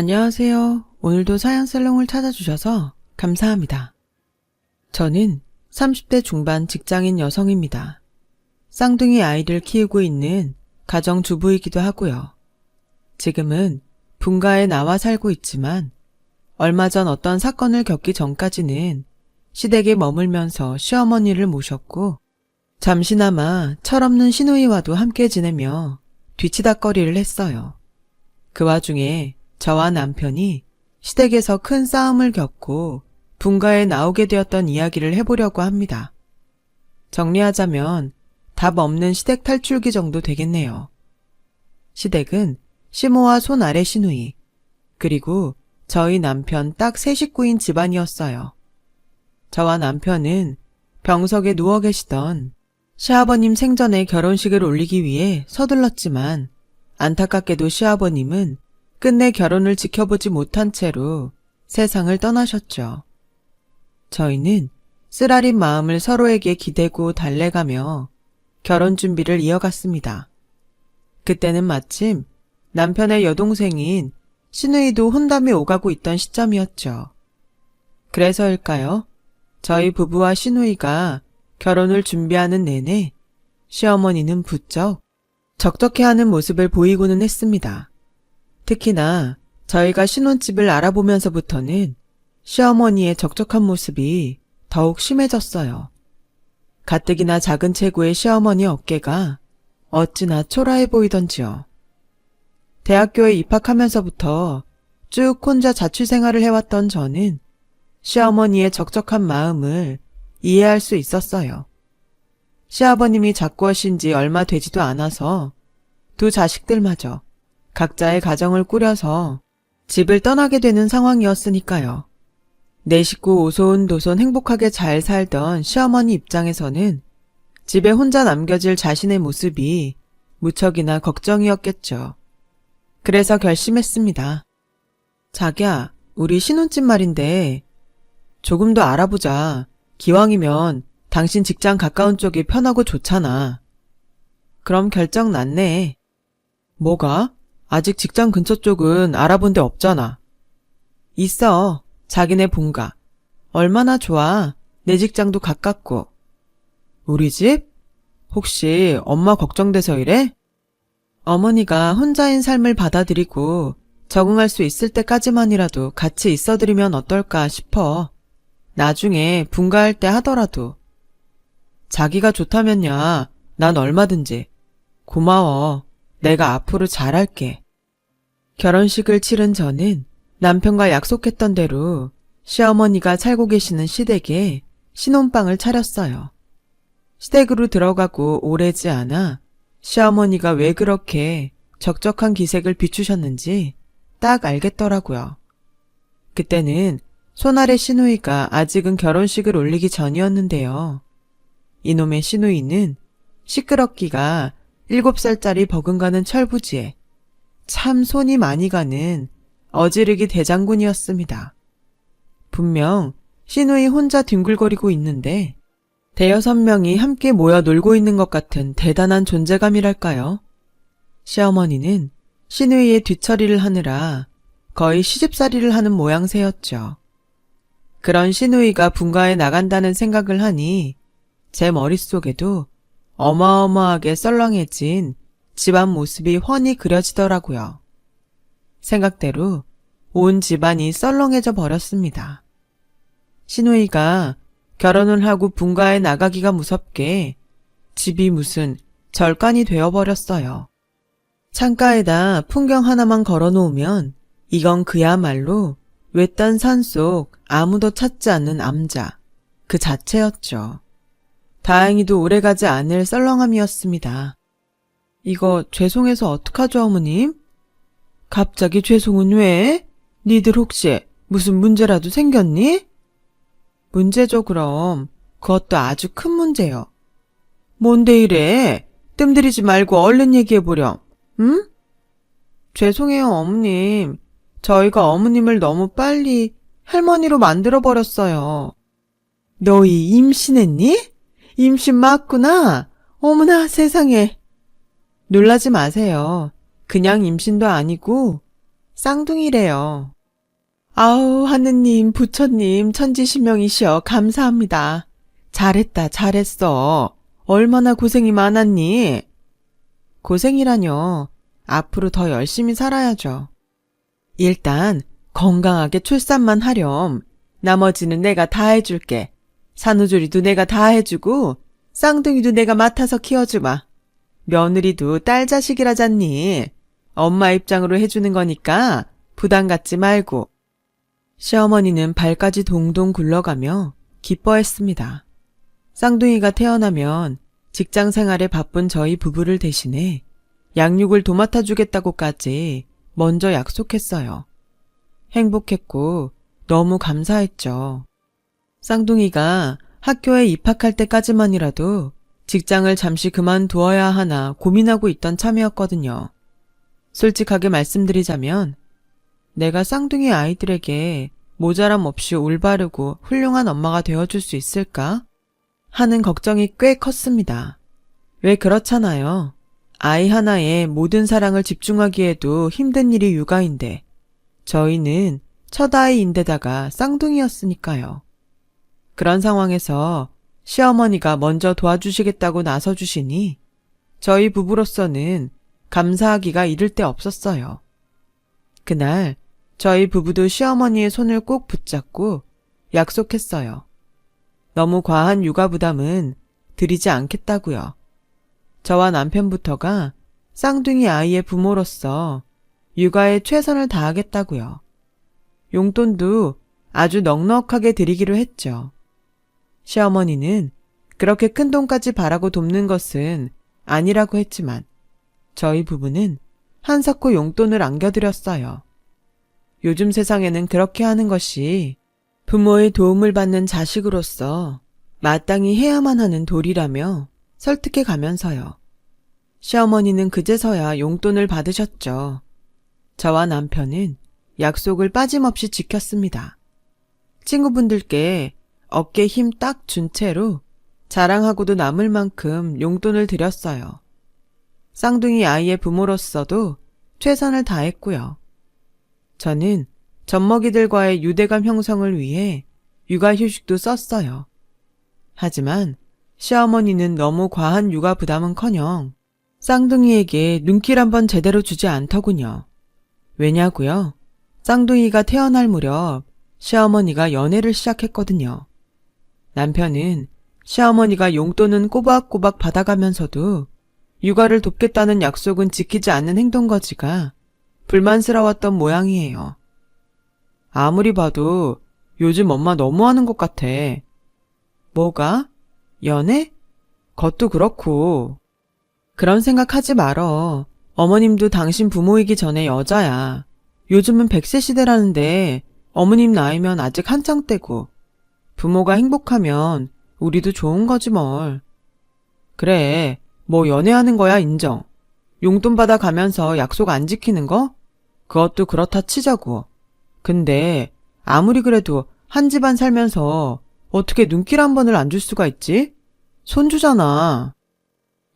안녕하세요. 오늘도 사연살롱을 찾아주셔서 감사합니다. 저는 30대 중반 직장인 여성입니다. 쌍둥이 아이를 키우고 있는 가정주부이기도 하고요. 지금은 분가에 나와 살고 있지만 얼마 전 어떤 사건을 겪기 전까지는 시댁에 머물면서 시어머니를 모셨고 잠시나마 철없는 시누이와도 함께 지내며 뒤치다꺼리를 했어요. 그 와중에 저와 남편이 시댁에서 큰 싸움을 겪고 분가에 나오게 되었던 이야기를 해보려고 합니다. 정리하자면 답 없는 시댁 탈출기 정도 되겠네요. 시댁은 시모와 손 아래 시누이, 그리고 저희 남편 딱 세 식구인 집안이었어요. 저와 남편은 병석에 누워 계시던 시아버님 생전에 결혼식을 올리기 위해 서둘렀지만 안타깝게도 시아버님은 끝내 결혼을 지켜보지 못한 채로 세상을 떠나셨죠. 저희는 쓰라린 마음을 서로에게 기대고 달래가며 결혼 준비를 이어갔습니다. 그때는 마침 남편의 여동생인 시누이도 혼담에 오가고 있던 시점이었죠. 그래서일까요? 저희 부부와 시누이가 결혼을 준비하는 내내 시어머니는 부쩍 적적해하는 모습을 보이고는 했습니다. 특히나 저희가 신혼집을 알아보면서부터는 시어머니의 적적한 모습이 더욱 심해졌어요. 가뜩이나 작은 체구의 시어머니 어깨가 어찌나 초라해 보이던지요. 대학교에 입학하면서부터 쭉 혼자 자취생활을 해왔던 저는 시어머니의 적적한 마음을 이해할 수 있었어요. 시아버님이 작고하신 지 얼마 되지도 않아서 두 자식들마저 각자의 가정을 꾸려서 집을 떠나게 되는 상황이었으니까요. 내 식구 오손도손 행복하게 잘 살던 시어머니 입장에서는 집에 혼자 남겨질 자신의 모습이 무척이나 걱정이었겠죠. 그래서 결심했습니다. 자기야, 우리 신혼집 말인데 조금 더 알아보자. 기왕이면 당신 직장 가까운 쪽이 편하고 좋잖아. 그럼 결정 났네. 뭐가? 아직 직장 근처 쪽은 알아본 데 없잖아. 있어. 자기네 본가. 얼마나 좋아. 내 직장도 가깝고. 우리 집? 혹시 엄마 걱정돼서 이래? 어머니가 혼자인 삶을 받아들이고 적응할 수 있을 때까지만이라도 같이 있어드리면 어떨까 싶어. 나중에 분가할 때 하더라도. 자기가 좋다면야 난 얼마든지. 고마워. 내가 앞으로 잘할게. 결혼식을 치른 저는 남편과 약속했던 대로 시어머니가 살고 계시는 시댁에 신혼방을 차렸어요. 시댁으로 들어가고 오래지 않아 시어머니가 왜 그렇게 적적한 기색을 비추셨는지 딱 알겠더라고요. 그때는 손아래 시누이가 아직은 결혼식을 올리기 전이었는데요. 이놈의 시누이는 시끄럽기가 7살짜리 버금가는 철부지에 참 손이 많이 가는 어지르기 대장군이었습니다. 분명 시누이 혼자 뒹굴거리고 있는데 5-6명이 함께 모여 놀고 있는 것 같은 대단한 존재감이랄까요? 시어머니는 시누이의 뒤처리를 하느라 거의 시집살이를 하는 모양새였죠. 그런 시누이가 분가에 나간다는 생각을 하니 제 머릿속에도 어마어마하게 썰렁해진 집안 모습이 훤히 그려지더라고요. 생각대로 온 집안이 썰렁해져 버렸습니다. 시누이가 결혼을 하고 분가에 나가기가 무섭게 집이 무슨 절간이 되어버렸어요. 창가에다 풍경 하나만 걸어놓으면 이건 그야말로 외딴 산속 아무도 찾지 않는 암자 그 자체였죠. 다행히도 오래가지 않을 썰렁함이었습니다. 이거 죄송해서 어떡하죠, 어머님? 갑자기 죄송은 왜? 니들 혹시 무슨 문제라도 생겼니? 문제죠, 그럼. 그것도 아주 큰 문제요. 뭔데 이래? 뜸들이지 말고 얼른 얘기해보렴. 응? 죄송해요, 어머님. 저희가 어머님을 너무 빨리 할머니로 만들어버렸어요. 너희 임신했니? 임신 맞구나. 어머나 세상에. 놀라지 마세요. 그냥 임신도 아니고 쌍둥이래요. 아우, 하느님, 부처님, 천지신명이시여, 감사합니다. 잘했다, 잘했어. 얼마나 고생이 많았니? 고생이라뇨. 앞으로 더 열심히 살아야죠. 일단 건강하게 출산만 하렴. 나머지는 내가 다 해줄게. 산후조리도 내가 다 해주고 쌍둥이도 내가 맡아서 키워주마. 며느리도 딸 자식이라잖니. 엄마 입장으로 해주는 거니까 부담 갖지 말고. 시어머니는 발까지 동동 굴러가며 기뻐했습니다. 쌍둥이가 태어나면 직장 생활에 바쁜 저희 부부를 대신해 양육을 도맡아 주겠다고까지 먼저 약속했어요. 행복했고 너무 감사했죠. 쌍둥이가 학교에 입학할 때까지만이라도 직장을 잠시 그만두어야 하나 고민하고 있던 참이었거든요. 솔직하게 말씀드리자면 내가 쌍둥이 아이들에게 모자람 없이 올바르고 훌륭한 엄마가 되어줄 수 있을까? 하는 걱정이 꽤 컸습니다. 왜 그렇잖아요. 아이 하나에 모든 사랑을 집중하기에도 힘든 일이 육아인데 저희는 첫 아이인데다가 쌍둥이였으니까요. 그런 상황에서 시어머니가 먼저 도와주시겠다고 나서주시니 저희 부부로서는 감사하기가 이를 데 없었어요. 그날 저희 부부도 시어머니의 손을 꼭 붙잡고 약속했어요. 너무 과한 육아 부담은 드리지 않겠다고요. 저와 남편부터가 쌍둥이 아이의 부모로서 육아에 최선을 다하겠다고요. 용돈도 아주 넉넉하게 드리기로 했죠. 시어머니는 그렇게 큰 돈까지 바라고 돕는 것은 아니라고 했지만 저희 부부는 한사코 용돈을 안겨드렸어요. 요즘 세상에는 그렇게 하는 것이 부모의 도움을 받는 자식으로서 마땅히 해야만 하는 도리라며 설득해 가면서요. 시어머니는 그제서야 용돈을 받으셨죠. 저와 남편은 약속을 빠짐없이 지켰습니다. 친구분들께 어깨 힘 딱 준 채로 자랑하고도 남을 만큼 용돈을 드렸어요. 쌍둥이 아이의 부모로서도 최선을 다했고요. 저는 젖먹이들과의 유대감 형성을 위해 육아휴직도 썼어요. 하지만 시어머니는 너무 과한 육아 부담은커녕 쌍둥이에게 눈길 한번 제대로 주지 않더군요. 왜냐고요? 쌍둥이가 태어날 무렵 시어머니가 연애를 시작했거든요. 남편은 시어머니가 용돈은 꼬박꼬박 받아가면서도 육아를 돕겠다는 약속은 지키지 않는 행동거지가 불만스러웠던 모양이에요. 아무리 봐도 요즘 엄마 너무하는 것 같아. 뭐가? 연애? 그것도 그렇고. 그런 생각하지 말어. 어머님도 당신 부모이기 전에 여자야. 요즘은 100세 시대라는데 어머님 나이면 아직 한창 때고. 부모가 행복하면 우리도 좋은 거지 뭘. 그래, 뭐 연애하는 거야 인정. 용돈 받아가면서 약속 안 지키는 거? 그것도 그렇다 치자고. 근데 아무리 그래도 한 집안 살면서 어떻게 눈길 한 번을 안 줄 수가 있지? 손주잖아.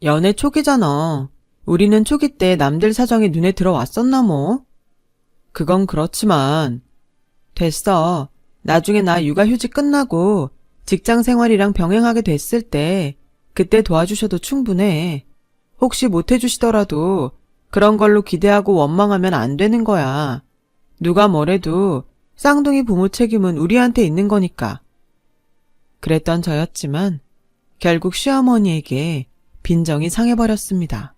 연애 초기잖아. 우리는 초기 때 남들 사정이 눈에 들어왔었나 뭐? 그건 그렇지만. 됐어. 나중에 나 육아휴직 끝나고 직장 생활이랑 병행하게 됐을 때 그때 도와주셔도 충분해. 혹시 못 해주시더라도 그런 걸로 기대하고 원망하면 안 되는 거야. 누가 뭐래도 쌍둥이 부모 책임은 우리한테 있는 거니까. 그랬던 저였지만 결국 시어머니에게 빈정이 상해버렸습니다.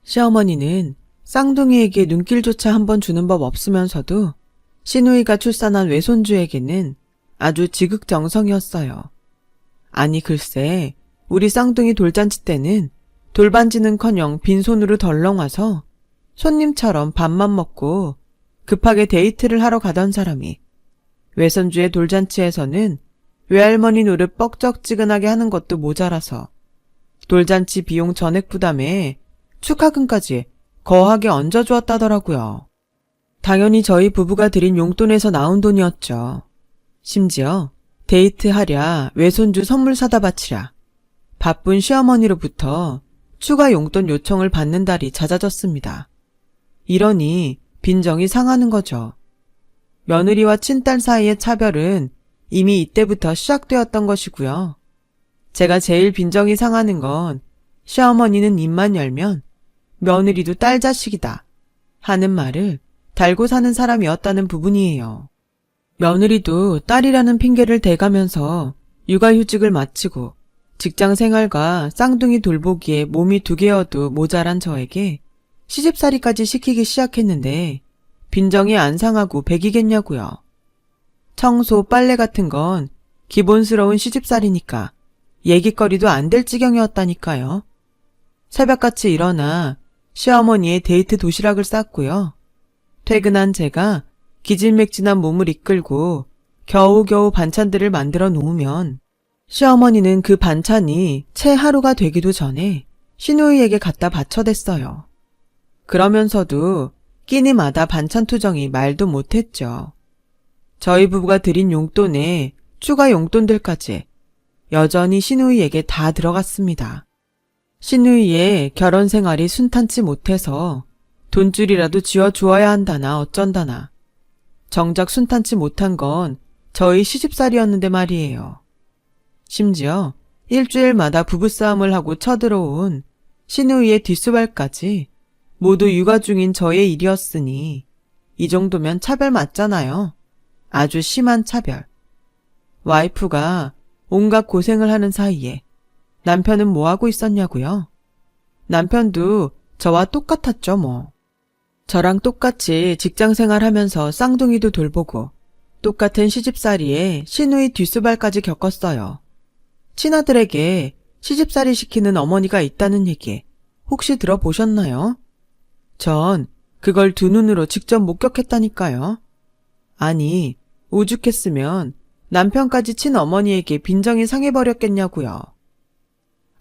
시어머니는 쌍둥이에게 눈길조차 한번 주는 법 없으면서도 시누이가 출산한 외손주에게는 아주 지극정성이었어요. 아니 글쎄 우리 쌍둥이 돌잔치 때는 돌반지는커녕 빈손으로 덜렁 와서 손님처럼 밥만 먹고 급하게 데이트를 하러 가던 사람이 외손주의 돌잔치에서는 외할머니 노릇 뻑적지근하게 하는 것도 모자라서 돌잔치 비용 전액 부담에 축하금까지 거하게 얹어주었다더라고요. 당연히 저희 부부가 드린 용돈에서 나온 돈이었죠. 심지어 데이트하랴 외손주 선물 사다 바치랴 바쁜 시어머니로부터 추가 용돈 요청을 받는 달이 잦아졌습니다. 이러니 빈정이 상하는 거죠. 며느리와 친딸 사이의 차별은 이미 이때부터 시작되었던 것이고요. 제가 제일 빈정이 상하는 건 시어머니는 입만 열면 며느리도 딸 자식이다 하는 말을 달고 사는 사람이었다는 부분이에요. 며느리도 딸이라는 핑계를 대가면서 육아휴직을 마치고 직장 생활과 쌍둥이 돌보기에 몸이 2개여도 모자란 저에게 시집살이까지 시키기 시작했는데 빈정이 안 상하고 백이겠냐고요. 청소, 빨래 같은 건 기본스러운 시집살이니까 얘기거리도 안 될 지경이었다니까요. 새벽같이 일어나 시어머니의 데이트 도시락을 쌌고요. 퇴근한 제가 기진맥진한 몸을 이끌고 겨우겨우 반찬들을 만들어 놓으면 시어머니는 그 반찬이 채 하루가 되기도 전에 시누이에게 갖다 바쳐댔어요. 그러면서도 끼니마다 반찬 투정이 말도 못했죠. 저희 부부가 드린 용돈에 추가 용돈들까지 여전히 시누이에게 다 들어갔습니다. 시누이의 결혼 생활이 순탄치 못해서 돈줄이라도 쥐어주어야 한다나 어쩐다나. 정작 순탄치 못한 건 저희 시집살이였는데 말이에요. 심지어 일주일마다 부부싸움을 하고 쳐들어온 시누이의 뒷수발까지 모두 육아 중인 저의 일이었으니 이 정도면 차별 맞잖아요. 아주 심한 차별. 와이프가 온갖 고생을 하는 사이에 남편은 뭐하고 있었냐고요? 남편도 저와 똑같았죠 뭐. 저랑 똑같이 직장생활 하면서 쌍둥이도 돌보고 똑같은 시집살이에 시누이 뒷수발까지 겪었어요. 친아들에게 시집살이 시키는 어머니가 있다는 얘기 혹시 들어보셨나요? 전 그걸 두 눈으로 직접 목격했다니까요. 아니, 오죽했으면 남편까지 친어머니에게 빈정이 상해버렸겠냐고요.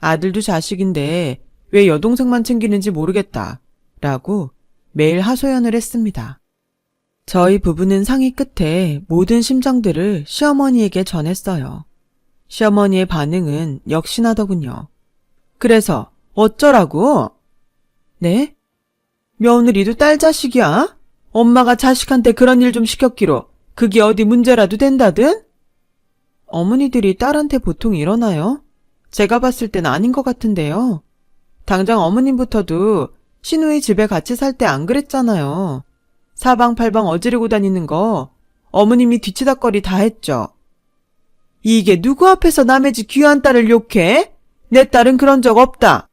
아들도 자식인데 왜 여동생만 챙기는지 모르겠다 라고 매일 하소연을 했습니다. 저희 부부는 상의 끝에 모든 심정들을 시어머니에게 전했어요. 시어머니의 반응은 역시나더군요. 그래서 어쩌라고? 네? 며느리도 딸 자식이야? 엄마가 자식한테 그런 일 좀 시켰기로 그게 어디 문제라도 된다든? 어머니들이 딸한테 보통 이러나요? 제가 봤을 땐 아닌 것 같은데요. 당장 어머님부터도 시누이 집에 같이 살 때 안 그랬잖아요. 사방팔방 어지르고 다니는 거 어머님이 뒤치다꺼리 다 했죠. 이게 누구 앞에서 남의 집 귀한 딸을 욕해? 내 딸은 그런 적 없다.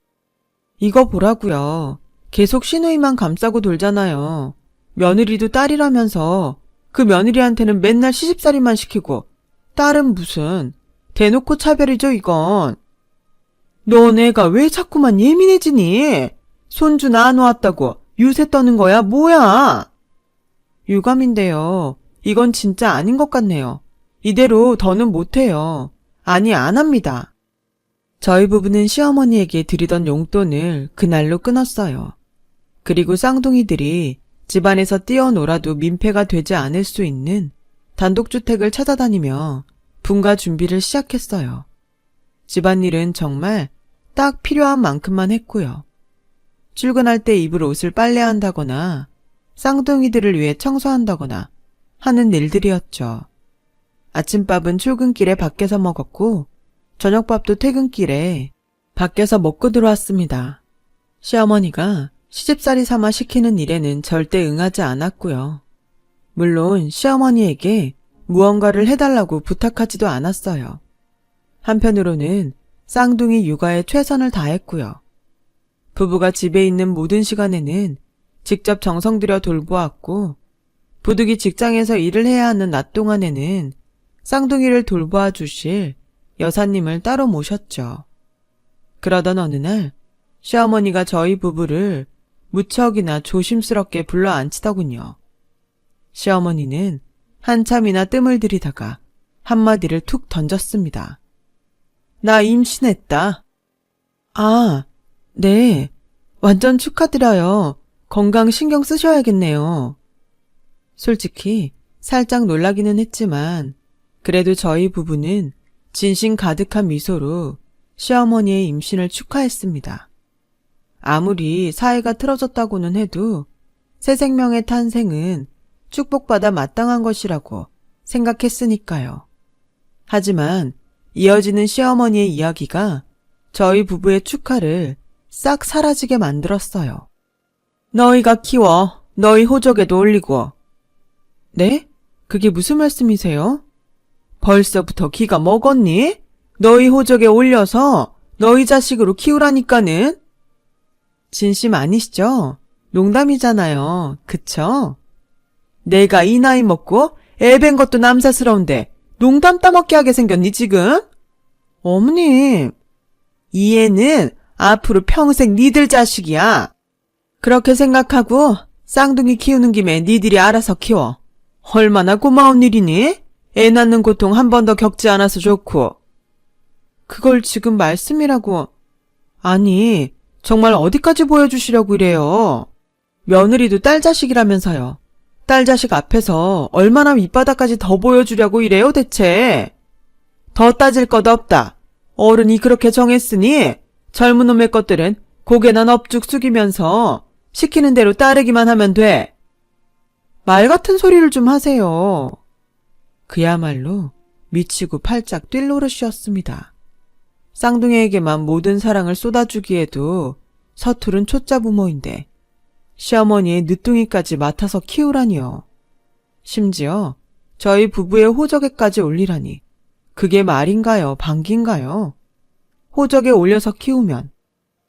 이거 보라고요. 계속 시누이만 감싸고 돌잖아요. 며느리도 딸이라면서 그 며느리한테는 맨날 시집살이만 시키고 딸은 무슨 대놓고 차별이죠 이건. 너네가 왜 자꾸만 예민해지니? 손주 낳아놓았다고 유세 떠는 거야 뭐야? 유감인데요. 이건 진짜 아닌 것 같네요. 이대로 더는 못해요. 아니 안 합니다. 저희 부부는 시어머니에게 드리던 용돈을 그날로 끊었어요. 그리고 쌍둥이들이 집안에서 뛰어놀아도 민폐가 되지 않을 수 있는 단독주택을 찾아다니며 분가 준비를 시작했어요. 집안일은 정말 딱 필요한 만큼만 했고요. 출근할 때 입을 옷을 빨래한다거나 쌍둥이들을 위해 청소한다거나 하는 일들이었죠. 아침밥은 출근길에 밖에서 먹었고 저녁밥도 퇴근길에 밖에서 먹고 들어왔습니다. 시어머니가 시집살이 삼아 시키는 일에는 절대 응하지 않았고요. 물론 시어머니에게 무언가를 해달라고 부탁하지도 않았어요. 한편으로는 쌍둥이 육아에 최선을 다했고요. 부부가 집에 있는 모든 시간에는 직접 정성 들여 돌보았고 부득이 직장에서 일을 해야 하는 낮 동안에는 쌍둥이를 돌보아 주실 여사님을 따로 모셨죠. 그러던 어느 날 시어머니가 저희 부부를 무척이나 조심스럽게 불러 앉히더군요. 시어머니는 한참이나 뜸을 들이다가 한마디를 툭 던졌습니다. 나 임신했다. 아, 네. 완전 축하드려요. 건강 신경 쓰셔야겠네요. 솔직히 살짝 놀라기는 했지만 그래도 저희 부부는 진심 가득한 미소로 시어머니의 임신을 축하했습니다. 아무리 사이가 틀어졌다고는 해도 새 생명의 탄생은 축복받아 마땅한 것이라고 생각했으니까요. 하지만 이어지는 시어머니의 이야기가 저희 부부의 축하를 싹 사라지게 만들었어요. 너희가 키워 너희 호적에도 올리고. 네? 그게 무슨 말씀이세요? 벌써부터 기가 먹었니? 너희 호적에 올려서 너희 자식으로 키우라니까는. 진심 아니시죠? 농담이잖아요. 그쵸? 내가 이 나이 먹고 애 뵌 것도 남사스러운데 농담 따먹게 하게 생겼니 지금? 어머님, 이 애는 앞으로 평생 니들 자식이야. 그렇게 생각하고 쌍둥이 키우는 김에 니들이 알아서 키워. 얼마나 고마운 일이니? 애 낳는 고통 한 번 더 겪지 않아서 좋고. 그걸 지금 말씀이라고. 아니, 정말 어디까지 보여주시려고 이래요. 며느리도 딸 자식이라면서요. 딸 자식 앞에서 얼마나 밑바닥까지 더 보여주려고 이래요 대체. 더 따질 것 없다. 어른이 그렇게 정했으니 젊은 놈의 것들은 고개나 넙죽 숙이면서 시키는 대로 따르기만 하면 돼. 말 같은 소리를 좀 하세요. 그야말로 미치고 팔짝 뛸 노릇이었습니다. 쌍둥이에게만 모든 사랑을 쏟아주기에도 서투른 초짜 부모인데 시어머니의 늦둥이까지 맡아서 키우라니요. 심지어 저희 부부의 호적에까지 올리라니 그게 말인가요? 방귀인가요? 호적에 올려서 키우면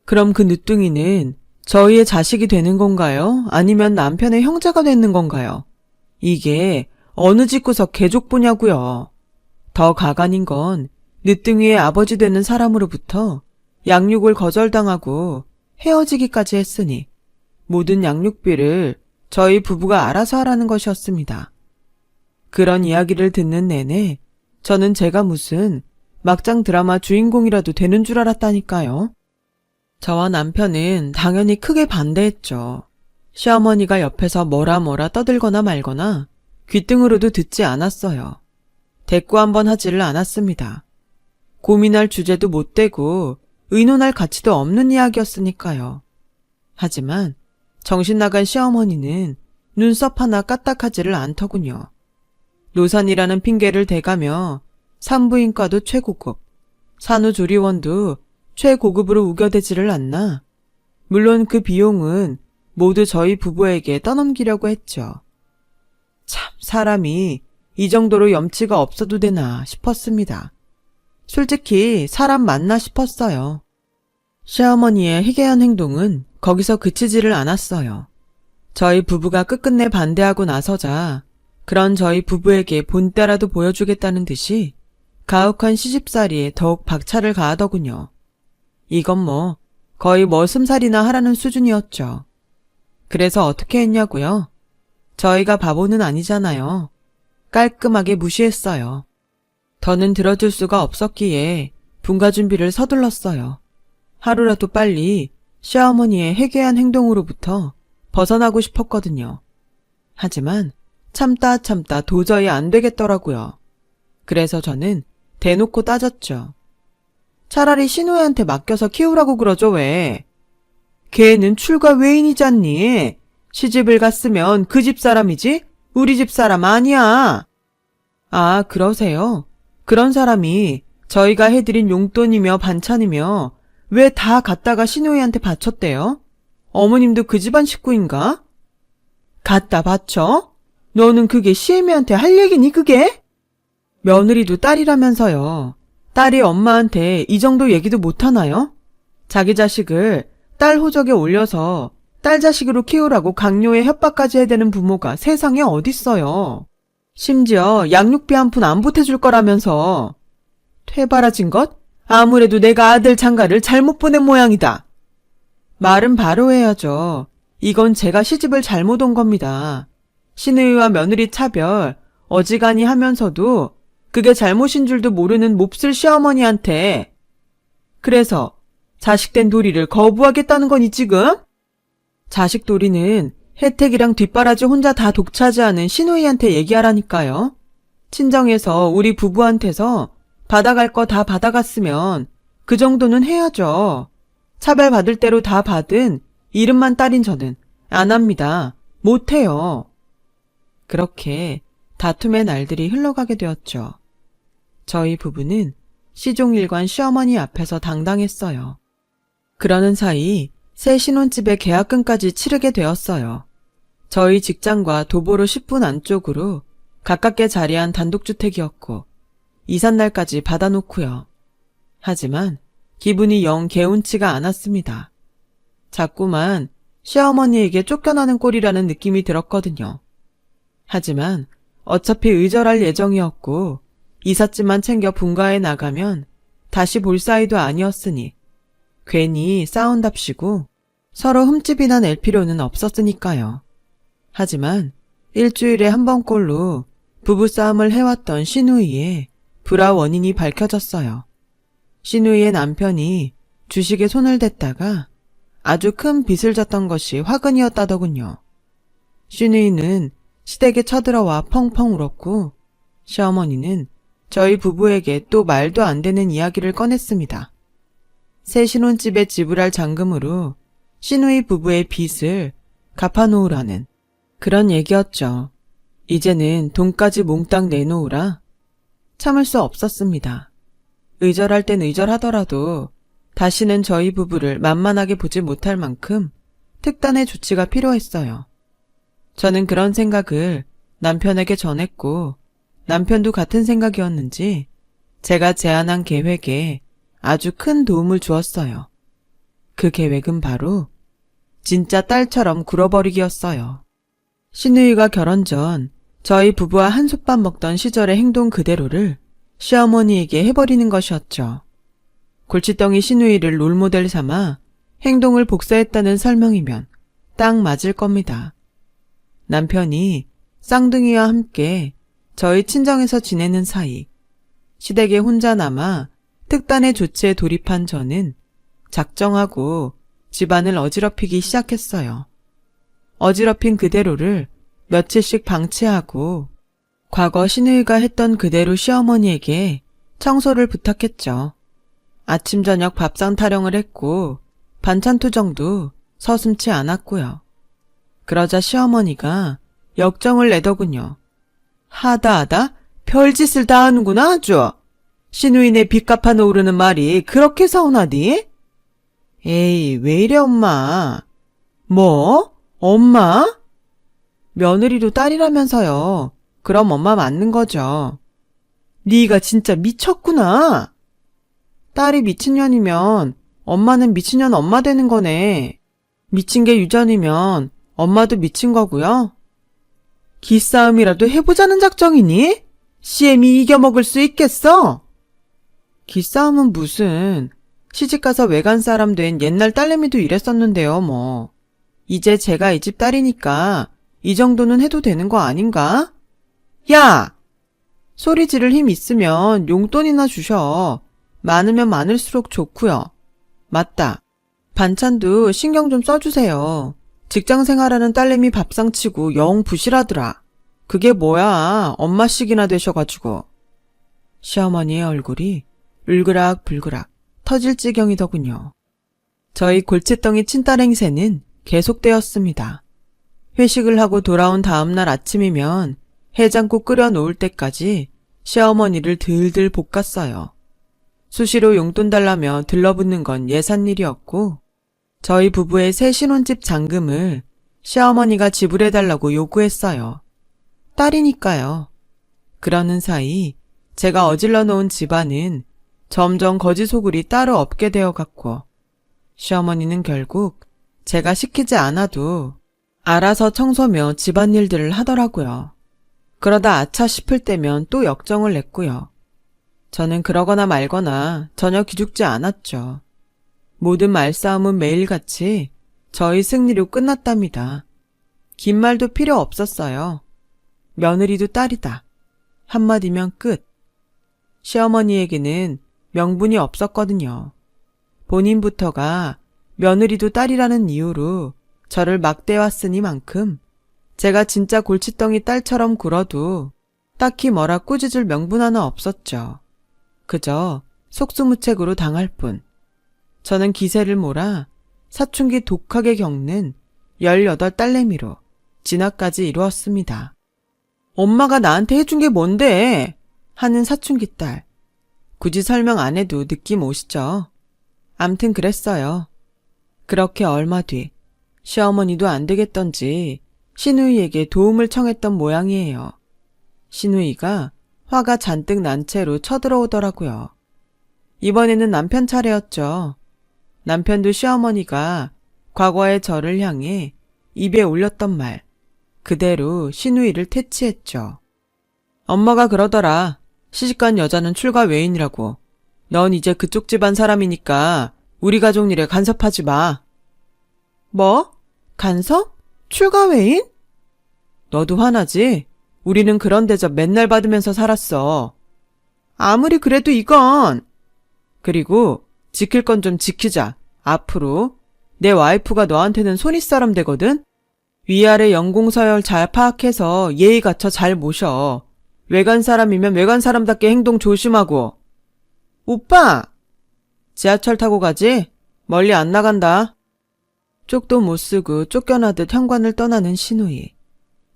그럼 그 늦둥이는 저희의 자식이 되는 건가요? 아니면 남편의 형제가 되는 건가요? 이게 어느 집구석 개족보냐고요. 더 가관인 건 늦둥이의 아버지 되는 사람으로부터 양육을 거절당하고 헤어지기까지 했으니 모든 양육비를 저희 부부가 알아서 하라는 것이었습니다. 그런 이야기를 듣는 내내 저는 제가 무슨 막장 드라마 주인공이라도 되는 줄 알았다니까요. 저와 남편은 당연히 크게 반대했죠. 시어머니가 옆에서 뭐라 떠들거나 말거나 귓등으로도 듣지 않았어요. 대꾸 한번 하지를 않았습니다. 고민할 주제도 못 되고 의논할 가치도 없는 이야기였으니까요. 하지만 정신 나간 시어머니는 눈썹 하나 까딱하지를 않더군요. 노산이라는 핑계를 대가며 산부인과도 최고급, 산후조리원도 최고급으로 우겨대지를 않나. 물론 그 비용은 모두 저희 부부에게 떠넘기려고 했죠. 참 사람이 이 정도로 염치가 없어도 되나 싶었습니다. 솔직히 사람 맞나 싶었어요. 시어머니의 희괴한 행동은 거기서 그치지를 않았어요. 저희 부부가 끝끝내 반대하고 나서자 그런 저희 부부에게 본때라도 보여주겠다는 듯이 가혹한 시집살이에 더욱 박차를 가하더군요. 이건 뭐 거의 머슴살이나 하라는 수준이었죠. 그래서 어떻게 했냐고요? 저희가 바보는 아니잖아요. 깔끔하게 무시했어요. 더는 들어줄 수가 없었기에 분가 준비를 서둘렀어요. 하루라도 빨리 시어머니의 해괴한 행동으로부터 벗어나고 싶었거든요. 하지만 참다 도저히 안 되겠더라고요. 그래서 저는 대놓고 따졌죠. 차라리 신우애한테 맡겨서 키우라고 그러죠 왜. 걔는 출가 외인이잖니. 시집을 갔으면 그 집 사람이지 우리 집 사람 아니야. 아 그러세요? 그런 사람이 저희가 해드린 용돈이며 반찬이며 왜 다 갖다가 시누이한테 바쳤대요? 어머님도 그 집안 식구인가? 갖다 바쳐? 너는 그게 시애미한테 할 얘기니 그게? 며느리도 딸이라면서요. 딸이 엄마한테 이 정도 얘기도 못하나요? 자기 자식을 딸 호적에 올려서 딸 자식으로 키우라고 강요에 협박까지 해대는 부모가 세상에 어딨어요. 심지어 양육비 한 푼 안 보태줄 거라면서. 퇴바라진 것? 아무래도 내가 아들 장가를 잘못 보낸 모양이다. 말은 바로 해야죠. 이건 제가 시집을 잘못 온 겁니다. 시누이와 며느리 차별 어지간히 하면서도 그게 잘못인 줄도 모르는 몹쓸 시어머니한테. 그래서 자식된 도리를 거부하겠다는 거니 지금? 자식 도리는 혜택이랑 뒷바라지 혼자 다 독차지하는 시누이한테 얘기하라니까요. 친정에서 우리 부부한테서 받아갈 거 다 받아갔으면 그 정도는 해야죠. 차별받을 대로 다 받은 이름만 딸인 저는 안 합니다. 못해요. 그렇게 다툼의 날들이 흘러가게 되었죠. 저희 부부는 시종일관 시어머니 앞에서 당당했어요. 그러는 사이 새 신혼집의 계약금까지 치르게 되었어요. 저희 직장과 도보로 10분 안쪽으로 가깝게 자리한 단독주택이었고 이삿날까지 받아놓고요. 하지만 기분이 영 개운치가 않았습니다. 자꾸만 시어머니에게 쫓겨나는 꼴이라는 느낌이 들었거든요. 하지만 어차피 의절할 예정이었고 이삿짐만 챙겨 분가에 나가면 다시 볼 사이도 아니었으니 괜히 싸운답시고 서로 흠집이나 낼 필요는 없었으니까요. 하지만 일주일에 한 번꼴로 부부싸움을 해왔던 시누이의 불화 원인이 밝혀졌어요. 시누이의 남편이 주식에 손을 댔다가 아주 큰 빚을 졌던 것이 화근이었다더군요. 시누이는 시댁에 쳐들어와 펑펑 울었고 시어머니는 저희 부부에게 또 말도 안 되는 이야기를 꺼냈습니다. 새 신혼집에 지불할 잔금으로 시누이 부부의 빚을 갚아놓으라는 그런 얘기였죠. 이제는 돈까지 몽땅 내놓으라. 참을 수 없었습니다. 의절할 땐 의절하더라도 다시는 저희 부부를 만만하게 보지 못할 만큼 특단의 조치가 필요했어요. 저는 그런 생각을 남편에게 전했고 남편도 같은 생각이었는지 제가 제안한 계획에 아주 큰 도움을 주었어요. 그 계획은 바로 진짜 딸처럼 굴어버리기였어요. 시누이가 결혼 전 저희 부부와 한솥밥 먹던 시절의 행동 그대로를 시어머니에게 해버리는 것이었죠. 골칫덩이 시누이를 롤모델 삼아 행동을 복사했다는 설명이면 딱 맞을 겁니다. 남편이 쌍둥이와 함께 저희 친정에서 지내는 사이 시댁에 혼자 남아 특단의 조치에 돌입한 저는 작정하고 집안을 어지럽히기 시작했어요. 어지럽힌 그대로를 며칠씩 방치하고 과거 시누이가 했던 그대로 시어머니에게 청소를 부탁했죠. 아침 저녁 밥상 타령을 했고 반찬 투정도 서슴지 않았고요. 그러자 시어머니가 역정을 내더군요. 하다 별짓을 다 하는구나 아주. 시누이네 빚 갚아놓으려는 말이 그렇게 서운하디? 에이 왜 이래 엄마. 뭐? 엄마? 며느리도 딸이라면서요. 그럼 엄마 맞는 거죠. 네가 진짜 미쳤구나. 딸이 미친년이면 엄마는 미친년 엄마 되는 거네. 미친 게 유전이면 엄마도 미친 거고요. 기싸움이라도 해보자는 작정이니? CM이 이겨먹을 수 있겠어? 기싸움은 무슨. 시집가서 외간 사람 된 옛날 딸내미도 이랬었는데요 뭐. 이제 제가 이 집 딸이니까 이 정도는 해도 되는 거 아닌가? 야! 소리 지를 힘 있으면 용돈이나 주셔. 많으면 많을수록 좋고요. 맞다. 반찬도 신경 좀 써주세요. 직장 생활하는 딸내미 밥상 치고 영 부실하더라. 그게 뭐야 엄마씩이나 되셔가지고. 시어머니의 얼굴이 울그락불그락 터질 지경이더군요. 저희 골칫덩이 친딸 행세는 계속되었습니다. 회식을 하고 돌아온 다음날 아침이면 해장국 끓여 놓을 때까지 시어머니를 들들 볶았어요. 수시로 용돈 달라며 들러붙는 건 예산일이었고 저희 부부의 새 신혼집 잔금을 시어머니가 지불해달라고 요구했어요. 딸이니까요. 그러는 사이 제가 어질러 놓은 집안은 점점 거지소굴이 따로 없게 되어갔고 시어머니는 결국 제가 시키지 않아도 알아서 청소며 집안일들을 하더라고요. 그러다 아차 싶을 때면 또 역정을 냈고요. 저는 그러거나 말거나 전혀 기죽지 않았죠. 모든 말싸움은 매일같이 저희 승리로 끝났답니다. 긴 말도 필요 없었어요. 며느리도 딸이다. 한마디면 끝. 시어머니에게는 명분이 없었거든요. 본인부터가 며느리도 딸이라는 이유로 저를 막대왔으니만큼 제가 진짜 골칫덩이 딸처럼 굴어도 딱히 뭐라 꾸짖을 명분 하나 없었죠. 그저 속수무책으로 당할 뿐. 저는 기세를 몰아 사춘기 독하게 겪는 18 딸내미로 진화까지 이루었습니다. 엄마가 나한테 해준 게 뭔데? 하는 사춘기 딸. 굳이 설명 안 해도 느낌 오시죠? 암튼 그랬어요. 그렇게 얼마 뒤 시어머니도 안 되겠던지 신우이에게 도움을 청했던 모양이에요. 신우이가 화가 잔뜩 난 채로 쳐들어오더라고요. 이번에는 남편 차례였죠. 남편도 시어머니가 과거의 저를 향해 입에 올렸던 말 그대로 신우이를 퇴치했죠. 엄마가 그러더라. 시집간 여자는 출가 외인이라고. 넌 이제 그쪽 집안 사람이니까 우리 가족 일에 간섭하지 마. 뭐? 간섭? 출가 외인? 너도 화나지? 우리는 그런 대접 맨날 받으면서 살았어. 아무리 그래도 이건. 그리고 지킬 건 좀 지키자. 앞으로. 내 와이프가 너한테는 손윗사람 되거든? 위아래 연공서열 잘 파악해서 예의 갖춰 잘 모셔. 외간 사람이면 외간 사람답게 행동 조심하고. 오빠! 지하철 타고 가지? 멀리 안 나간다. 쪽도 못 쓰고 쫓겨나듯 현관을 떠나는 신우이.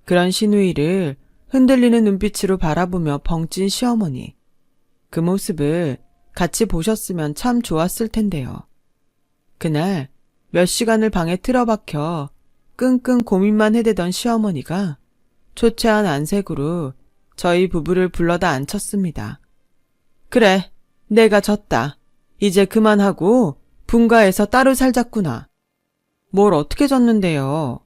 그런 신우이를 흔들리는 눈빛으로 바라보며 벙찐 시어머니. 그 모습을 같이 보셨으면 참 좋았을 텐데요. 그날 몇 시간을 방에 틀어박혀 끙끙 고민만 해대던 시어머니가 초췌한 안색으로 저희 부부를 불러다 앉혔습니다. 그래, 내가 졌다. 이제 그만하고 분가해서 따로 살자꾸나. 뭘 어떻게 졌는데요?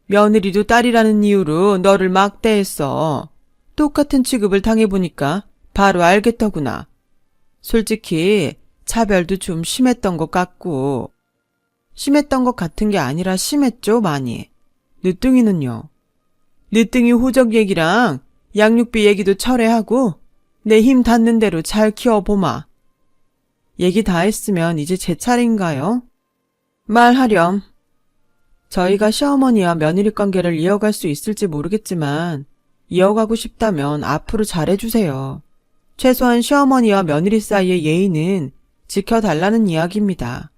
며느리도 딸이라는 이유로 너를 막대했어. 똑같은 취급을 당해보니까 바로 알겠더구나. 솔직히 차별도 좀 심했던 것 같고. 심했던 것 같은 게 아니라 심했죠, 많이. 늦둥이는요. 늦둥이 호적 얘기랑 양육비 얘기도 철회하고 내 힘 닿는 대로 잘 키워보마. 얘기 다 했으면 이제 제 차례인가요? 말하렴. 저희가 시어머니와 며느리 관계를 이어갈 수 있을지 모르겠지만 이어가고 싶다면 앞으로 잘해주세요. 최소한 시어머니와 며느리 사이의 예의는 지켜달라는 이야기입니다.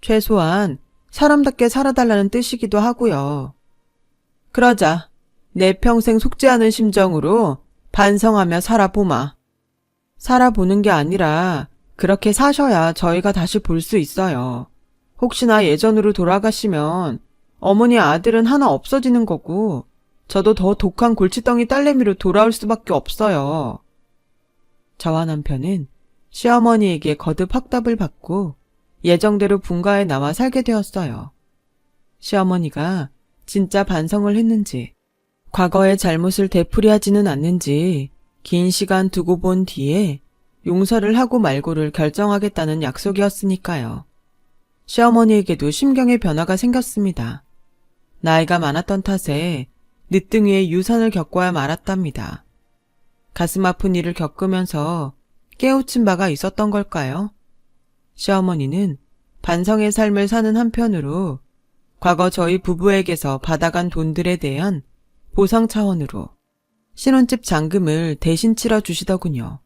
최소한 사람답게 살아달라는 뜻이기도 하고요. 그러자 내 평생 속지 않은 심정으로 반성하며 살아보마. 살아보는 게 아니라 그렇게 사셔야 저희가 다시 볼 수 있어요. 혹시나 예전으로 돌아가시면 어머니 아들은 하나 없어지는 거고 저도 더 독한 골칫덩이 딸내미로 돌아올 수밖에 없어요. 저와 남편은 시어머니에게 거듭 확답을 받고 예정대로 분가에 나와 살게 되었어요. 시어머니가 진짜 반성을 했는지 과거의 잘못을 되풀이하지는 않는지 긴 시간 두고 본 뒤에 용서를 하고 말고를 결정하겠다는 약속이었으니까요. 시어머니에게도 심경의 변화가 생겼습니다. 나이가 많았던 탓에 늦둥이의 유산을 겪어야 말았답니다. 가슴 아픈 일을 겪으면서 깨우친 바가 있었던 걸까요? 시어머니는 반성의 삶을 사는 한편으로 과거 저희 부부에게서 받아간 돈들에 대한 보상 차원으로 신혼집 잔금을 대신 치러주시더군요.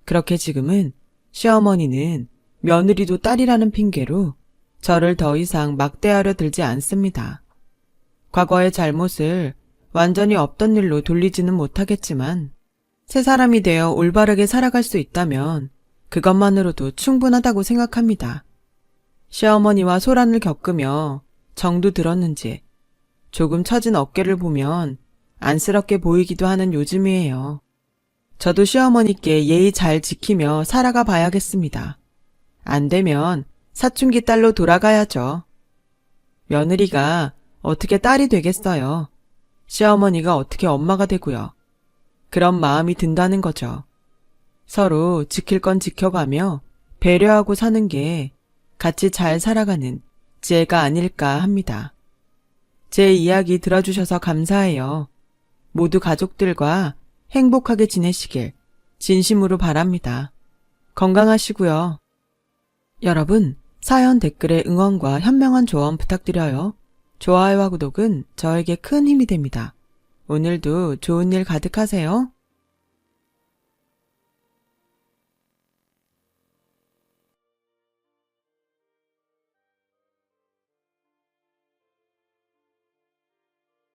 그렇게 지금은 시어머니는 며느리도 딸이라는 핑계로 저를 더 이상 막대하려 들지 않습니다. 과거의 잘못을 완전히 없던 일로 돌리지는 못하겠지만 새 사람이 되어 올바르게 살아갈 수 있다면 그것만으로도 충분하다고 생각합니다. 시어머니와 소란을 겪으며 정도 들었는지 조금 처진 어깨를 보면 안쓰럽게 보이기도 하는 요즘이에요. 저도 시어머니께 예의 잘 지키며 살아가 봐야겠습니다. 안 되면 사춘기 딸로 돌아가야죠. 며느리가 어떻게 딸이 되겠어요. 시어머니가 어떻게 엄마가 되고요. 그런 마음이 든다는 거죠. 서로 지킬 건 지켜가며 배려하고 사는 게 같이 잘 살아가는 지혜가 아닐까 합니다. 제 이야기 들어주셔서 감사해요. 모두 가족들과 행복하게 지내시길 진심으로 바랍니다. 건강하시고요. 여러분, 사연 댓글에 응원과 현명한 조언 부탁드려요. 좋아요와 구독은 저에게 큰 힘이 됩니다. 오늘도 좋은 일 가득하세요.